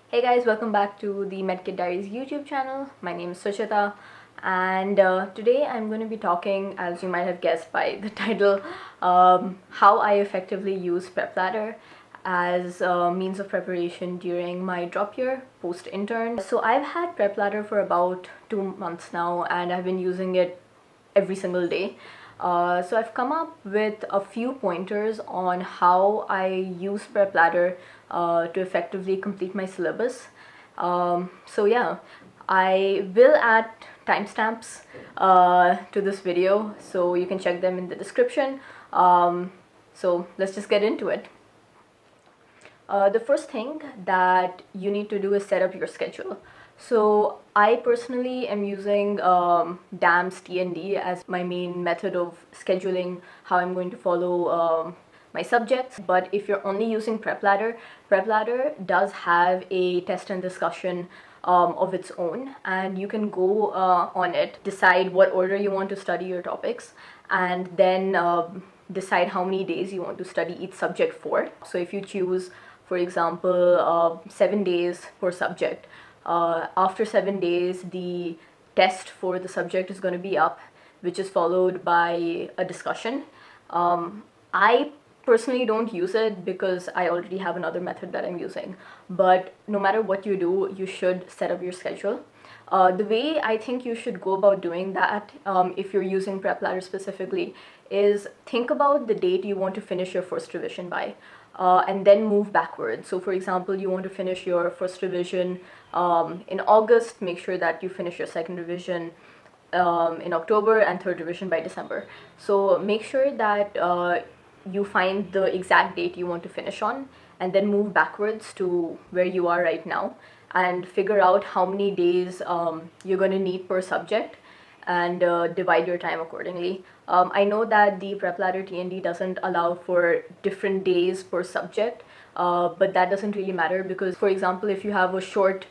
Hey guys, welcome back to the Medkit Diaries YouTube channel. My name is Suchita, and today I'm going to be talking, as you might have guessed by the title, how I effectively use Prepladder as a means of preparation during my drop year post-intern. So I've had Prepladder for about 2 months now, and I've been using it every single day. So I've come up with a few pointers on how I use Prepladder to effectively complete my syllabus. So yeah, I will add timestamps to this video, so you can check them in the description. So let's just get into it. The first thing that you need to do is set up your schedule. So I personally am using DAMS TND as my main method of scheduling how I'm going to follow my subjects. But if you're only using Prepladder, Prepladder does have a test and discussion of its own, and you can go on it, decide what order you want to study your topics, and then decide how many days you want to study each subject for. So if you choose, for example, 7 days per subject, after 7 days the test for the subject is going to be up, which is followed by a discussion. I personally don't use it because I already have another method that I'm using, but no matter what you do, you should set up your schedule. The way I think you should go about doing that, if you're using Prepladder specifically, is think about the date you want to finish your first revision by, and then move backwards. So for example, you want to finish your first revision in August, make sure that you finish your second revision in October, and third revision by December. So make sure that you find the exact date you want to finish on, and then move backwards to where you are right now and figure out how many days you're going to need per subject, and divide your time accordingly. I know that the Prepladder TND doesn't allow for different days per subject, but that doesn't really matter because, for example, if you have a short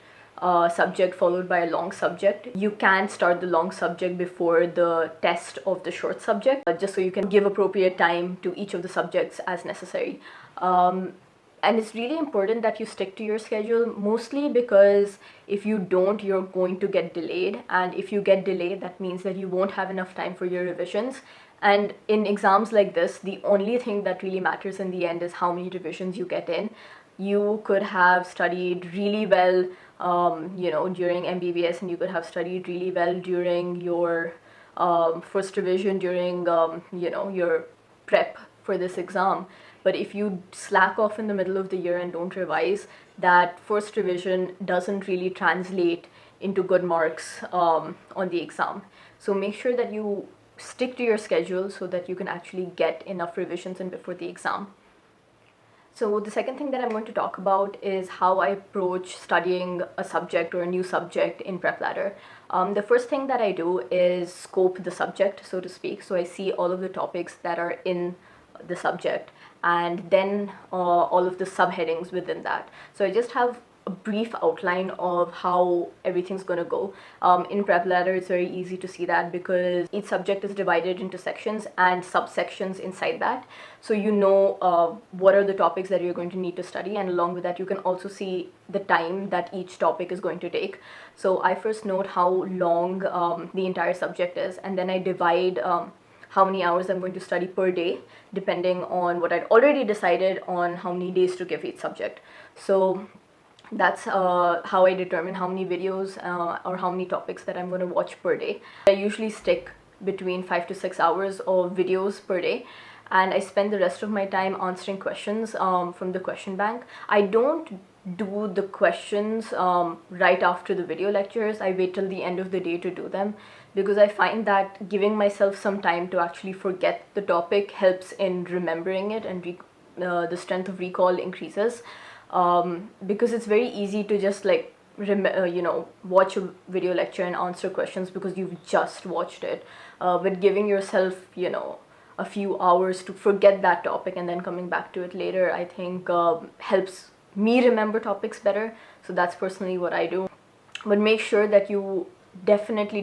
subject followed by a long subject, you can start the long subject before the test of the short subject, just so you can give appropriate time to each of the subjects as necessary. And it's really important that you stick to your schedule, mostly because if you don't, you're going to get delayed, and if you get delayed, that means that you won't have enough time for your revisions. And in exams like this, the only thing that really matters in the end is how many revisions you get in. You could have studied really well during MBBS, and you could have studied really well during your first revision during your prep for this exam. But if you slack off in the middle of the year and don't revise, that first revision doesn't really translate into good marks on the exam. So make sure that you stick to your schedule so that you can actually get enough revisions in before the exam. So the second thing that I'm going to talk about is how I approach studying a subject or a new subject in Prepladder. The first thing that I do is scope the subject, so to speak. So I see all of the topics that are in the subject, and then all of the subheadings within that. So I just have a brief outline of how everything's going to go. In Prepladder, it's very easy to see that because each subject is divided into sections and subsections inside that. So you know what are the topics that you're going to need to study, and along with that, you can also see the time that each topic is going to take. So I first note how long the entire subject is, and then I divide how many hours I'm going to study per day, depending on what I'd already decided on how many days to give each subject. So that's how I determine how many videos or how many topics that I'm going to watch per day. I usually stick between 5 to 6 hours of videos per day, and I spend the rest of my time answering questions from the question bank. I don't do the questions right after the video lectures. I wait till the end of the day to do them, because I find that giving myself some time to actually forget the topic helps in remembering it, and the strength of recall increases. Because it's very easy to just like watch a video lecture and answer questions because you've just watched it, but giving yourself a few hours to forget that topic and then coming back to it later, I think helps me remember topics better. So that's personally what I do. But make sure that you definitely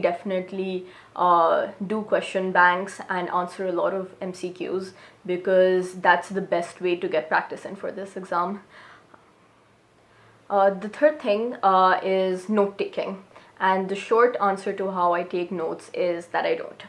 do question banks and answer a lot of MCQs, because that's the best way to get practice in for this exam. The third thing is note taking, and the short answer to how I take notes is that I don't.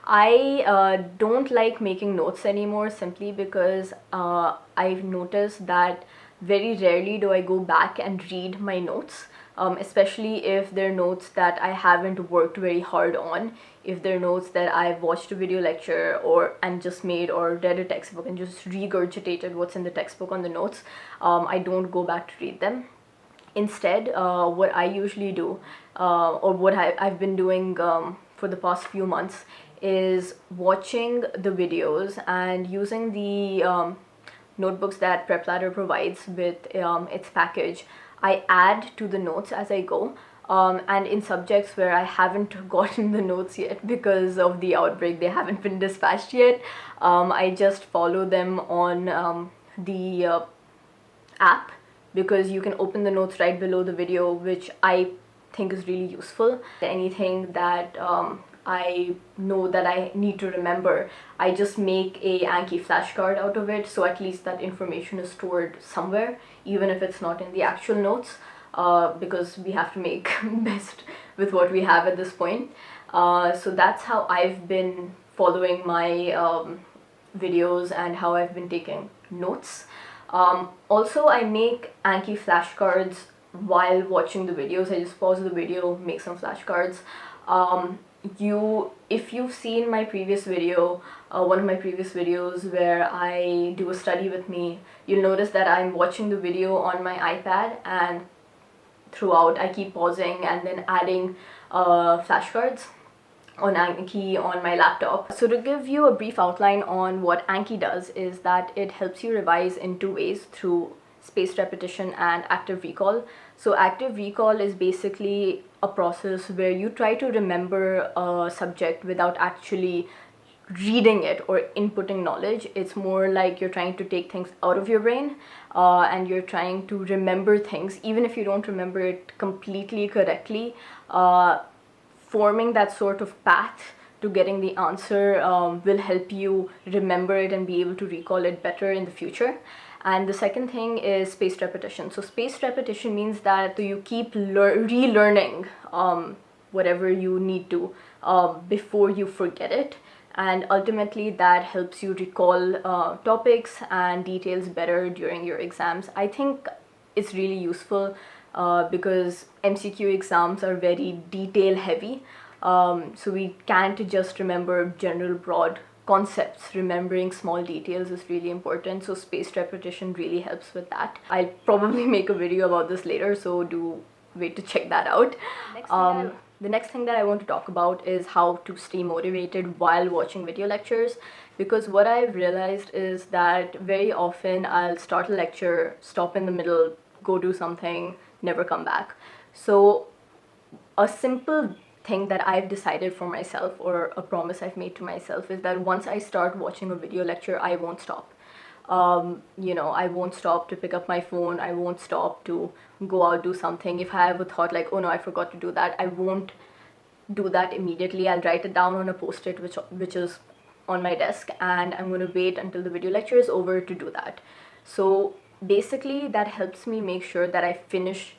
I don't like making notes anymore, simply because I've noticed that very rarely do I go back and read my notes, especially if they're notes that I haven't worked very hard on, if they're notes that I've watched a video lecture and just made, or read a textbook and just regurgitated what's in the textbook on the notes. I don't go back to read them. Instead, what I usually do, or what I've been doing for the past few months, is watching the videos and using the notebooks that Prepladder provides with its package. I add to the notes as I go, and in subjects where I haven't gotten the notes yet because of the outbreak, they haven't been dispatched yet, I just follow them on the app, because you can open the notes right below the video, which I think is really useful. Anything that I know that I need to remember, I just make a Anki flashcard out of it, so at least that information is stored somewhere, even if it's not in the actual notes, because we have to make best with what we have at this point. So that's how I've been following my videos and how I've been taking notes. Also, I make Anki flashcards while watching the videos. I just pause the video, make some flashcards. If you've seen my previous video, one of my previous videos where I do a study with me, you'll notice that I'm watching the video on my iPad, and throughout I keep pausing and then adding flashcards on Anki on my laptop. So to give you a brief outline on what Anki does, is that it helps you revise in two ways, through spaced repetition and active recall. So active recall is basically a process where you try to remember a subject without actually reading it or inputting knowledge. It's more like you're trying to take things out of your brain, and you're trying to remember things even if you don't remember it completely correctly. Forming that sort of path to getting the answer will help you remember it and be able to recall it better in the future. And the second thing is spaced repetition. So spaced repetition means that you keep relearning whatever you need to before you forget it, and ultimately that helps you recall topics and details better during your exams. I think it's really useful because MCQ exams are very detail heavy, so we can't just remember general broad concepts. Remembering small details is really important, so spaced repetition really helps with that. I'll probably make a video about this later, so do wait to check that out. The next thing that I want to talk about is how to stay motivated while watching video lectures, because what I've realized is that very often I'll start a lecture, stop in the middle, go do something, never come back. So a simple thing that I've decided for myself, or a promise I've made to myself, is that once I start watching a video lecture, I won't stop. I won't stop to pick up my phone, I won't stop to go out, do something. If I have a thought like, oh no, I forgot to do that, I won't do that immediately. I'll write it down on a post-it which is on my desk, and I'm going to wait until the video lecture is over to do that. So basically that helps me make sure that I finish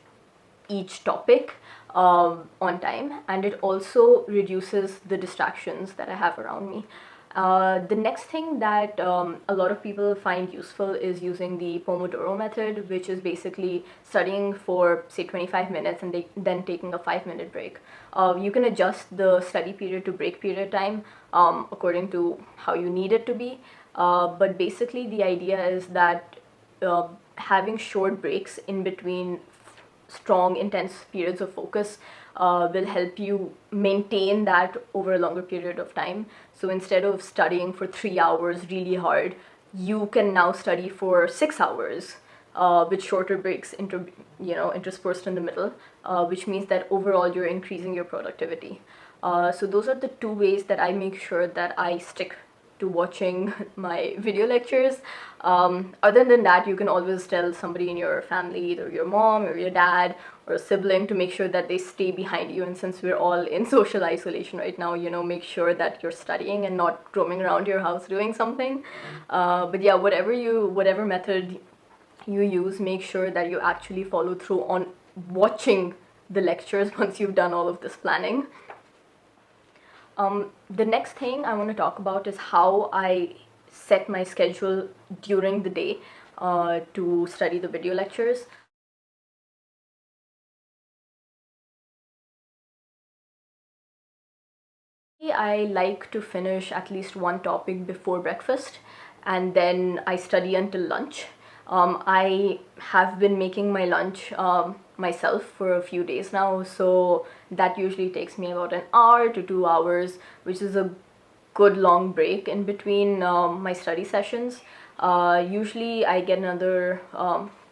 each topic on time, and it also reduces the distractions that I have around me. The next thing that a lot of people find useful is using the Pomodoro method, which is basically studying for say 25 minutes and then taking a 5-minute break. You can adjust the study period to break period time according to how you need it to be, but basically the idea is that having short breaks in between strong, intense periods of focus will help you maintain that over a longer period of time. So instead of studying for 3 hours really hard, you can now study for 6 hours with shorter breaks interspersed in the middle, which means that overall you're increasing your productivity. So those are the two ways that I make sure that I stick to watching my video lectures. Other than that, you can always tell somebody in your family, either your mom or your dad or a sibling, to make sure that they stay behind you. And since we're all in social isolation right now, make sure that you're studying and not roaming around your house doing something. But yeah, whatever method you use, make sure that you actually follow through on watching the lectures once you've done all of this planning. The next thing I want to talk about is how I set my schedule during the day to study the video lectures. I like to finish at least one topic before breakfast, and then I study until lunch. I have been making my lunch myself for a few days now, so that usually takes me about an hour to 2 hours, which is a good long break in between my study sessions. Usually I get another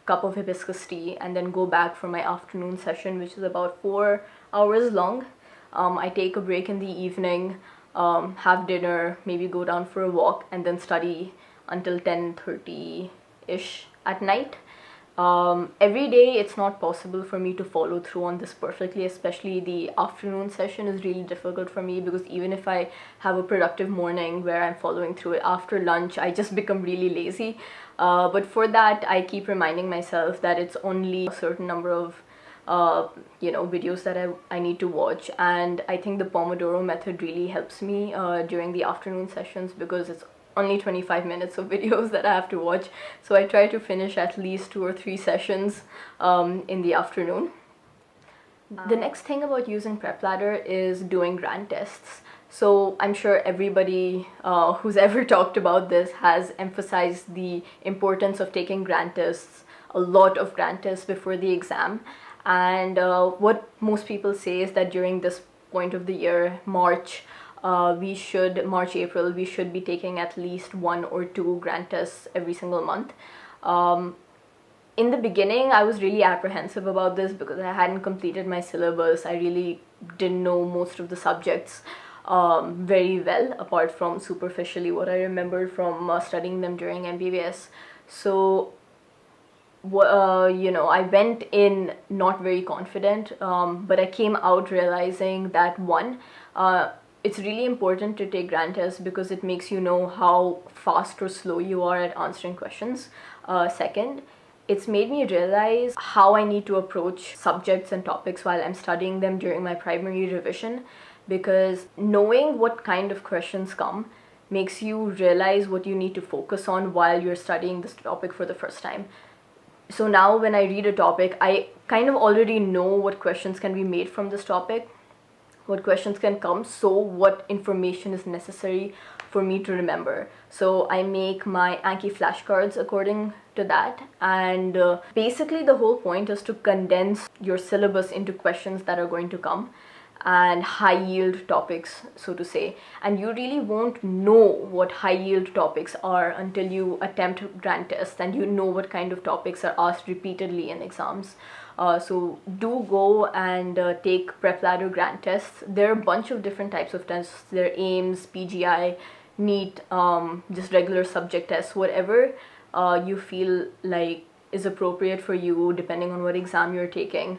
cup of hibiscus tea and then go back for my afternoon session, which is about 4 hours long. I take a break in the evening, have dinner, maybe go down for a walk, and then study until 10:30-ish at night. Every day it's not possible for me to follow through on this perfectly, especially the afternoon session is really difficult for me, because even if I have a productive morning where I'm following through it, after lunch I just become really lazy. But for that I keep reminding myself that it's only a certain number of videos that I need to watch, and I think the Pomodoro method really helps me during the afternoon sessions, because it's only 25 minutes of videos that I have to watch, so I try to finish at least 2 or 3 sessions in the afternoon. The next thing about using Prepladder is doing grant tests. So I'm sure everybody who's ever talked about this has emphasized the importance of taking grant tests, a lot of grant tests before the exam. And what most people say is that during this point of the year, March, April, we should be taking at least 1 or 2 grant tests every single month. In the beginning, I was really apprehensive about this because I hadn't completed my syllabus. I really didn't know most of the subjects very well, apart from superficially what I remembered from studying them during MBBS. So I went in not very confident, but I came out realizing that one, it's really important to take grant tests because it makes you know how fast or slow you are at answering questions. Second, it's made me realize how I need to approach subjects and topics while I'm studying them during my primary revision, because knowing what kind of questions come makes you realize what you need to focus on while you're studying this topic for the first time. So now when I read a topic, I kind of already know what questions can be made from this topic, what questions can come, so what information is necessary for me to remember. So I make my Anki flashcards according to that, and basically the whole point is to condense your syllabus into questions that are going to come and high yield topics, so to say. And you really won't know what high yield topics are until you attempt grant tests and you know what kind of topics are asked repeatedly in exams. So do go and take Prepladder grant tests. There are a bunch of different types of tests. There are AIMS, PGI, NEET, just regular subject tests, whatever you feel like is appropriate for you depending on what exam you're taking.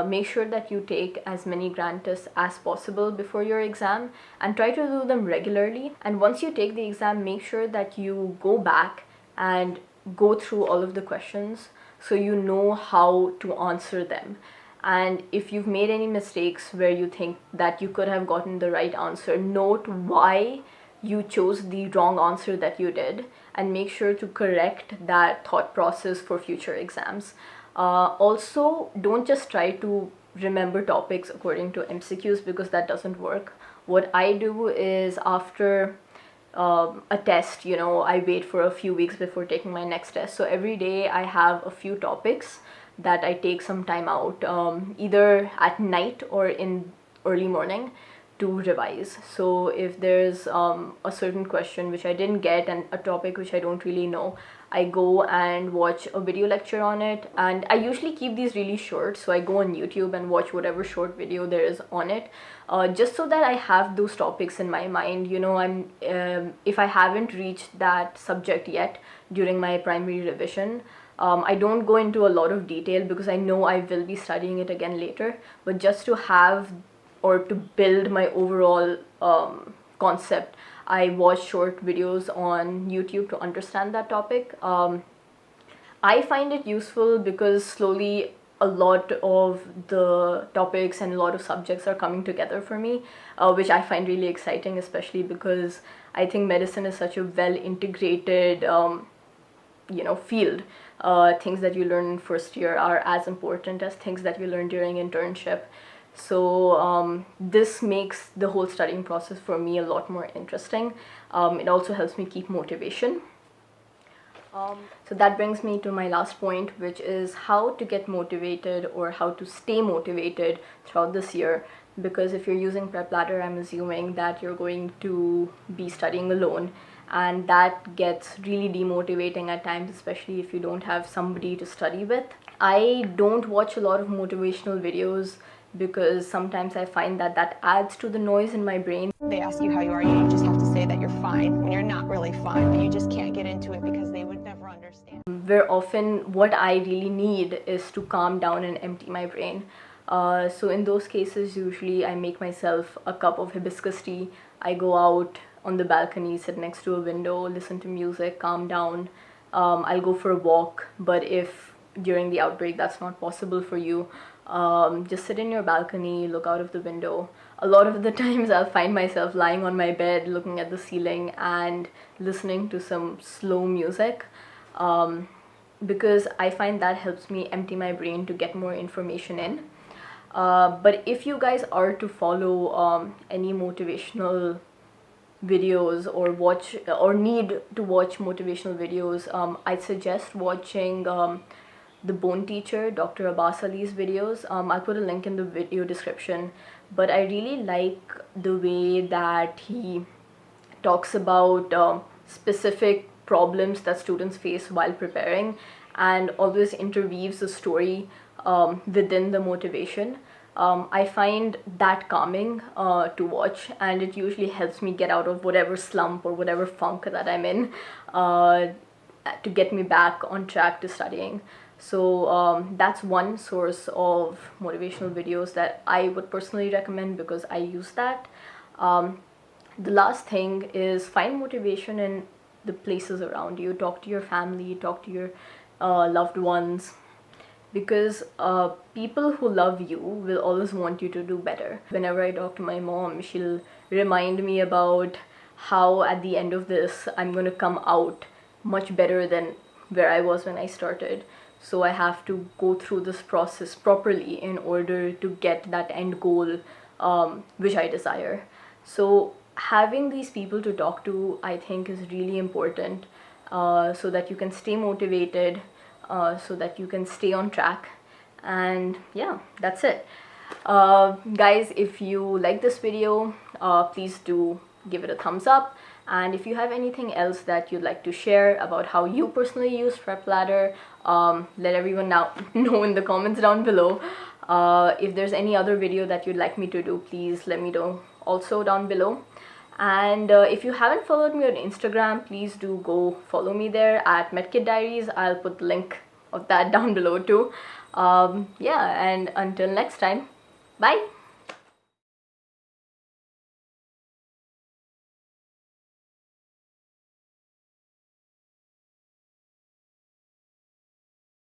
Make sure that you take as many grant tests as possible before your exam and try to do them regularly. And once you take the exam, make sure that you go back and go through all of the questions so you know how to answer them. And if you've made any mistakes where you think that you could have gotten the right answer, note why you chose the wrong answer that you did, and make sure to correct that thought process for future exams. Also, don't just try to remember topics according to MCQs, because that doesn't work. What I do is after a test, I wait for a few weeks before taking my next test. So every day I have a few topics that I take some time out, either at night or in early morning, to revise. So if there's a certain question which I didn't get and a topic which I don't really know, I go and watch a video lecture on it. And I usually keep these really short, so I go on YouTube and watch whatever short video there is on it, just so that I have those topics in my mind. If I haven't reached that subject yet during my primary revision, I don't go into a lot of detail because I know I will be studying it again later, but just to have or to build my overall concept, I watch short videos on YouTube to understand that topic. I find it useful because slowly a lot of the topics and a lot of subjects are coming together for me, which I find really exciting, especially because I think medicine is such a well integrated field. Things that you learn in first year are as important as things that you learn during internship. So this makes the whole studying process for me a lot more interesting. It also helps me keep motivation. So that brings me to my last point, which is how to get motivated or how to stay motivated throughout this year. Because if you're using Prepladder, I'm assuming that you're going to be studying alone, and that gets really demotivating at times, especially if you don't have somebody to study with. I don't watch a lot of motivational videos because sometimes I find that that adds to the noise in my brain. They ask you how you are, you just have to say that you're fine when you're not really fine, but you just can't get into it because they would never understand. Where often what I really need is to calm down and empty my brain. So in those cases, usually I make myself a cup of hibiscus tea. I go out on the balcony, sit next to a window, listen to music, calm down. I'll go for a walk, but if during the outbreak that's not possible for you, just sit in your balcony, look out of the window. A lot of the times I'll find myself lying on my bed looking at the ceiling and listening to some slow music, because I find that helps me empty my brain to get more information in. But if you guys are to follow any motivational videos or watch or need to watch motivational videos, I'd suggest watching the Bone Teacher, Dr. Abbas Ali's videos. I'll put a link in the video description, but I really like the way that he talks about specific problems that students face while preparing, and always interweaves the story within the motivation. I find that calming to watch, and it usually helps me get out of whatever slump or whatever funk that I'm in, to get me back on track to studying. So that's one source of motivational videos that I would personally recommend because I use that. The last thing is find motivation in the places around you. Talk to your family, talk to your loved ones, because people who love you will always want you to do better. Whenever I talk to my mom, she'll remind me about how at the end of this I'm going to come out much better than where I was when I started. So I have to go through this process properly in order to get that end goal, which I desire. So having these people to talk to, I think, is really important, so that you can stay motivated, so that you can stay on track. And yeah, that's it. Guys, if you like this video, please do give it a thumbs up. And if you have anything else that you'd like to share about how you personally use Prepladder, let everyone know in the comments down below. If there's any other video that you'd like me to do, please let me know also down below. And if you haven't followed me on Instagram, please do go follow me there at Medkit Diaries. I'll put the link of that down below too. Yeah, and until next time, bye.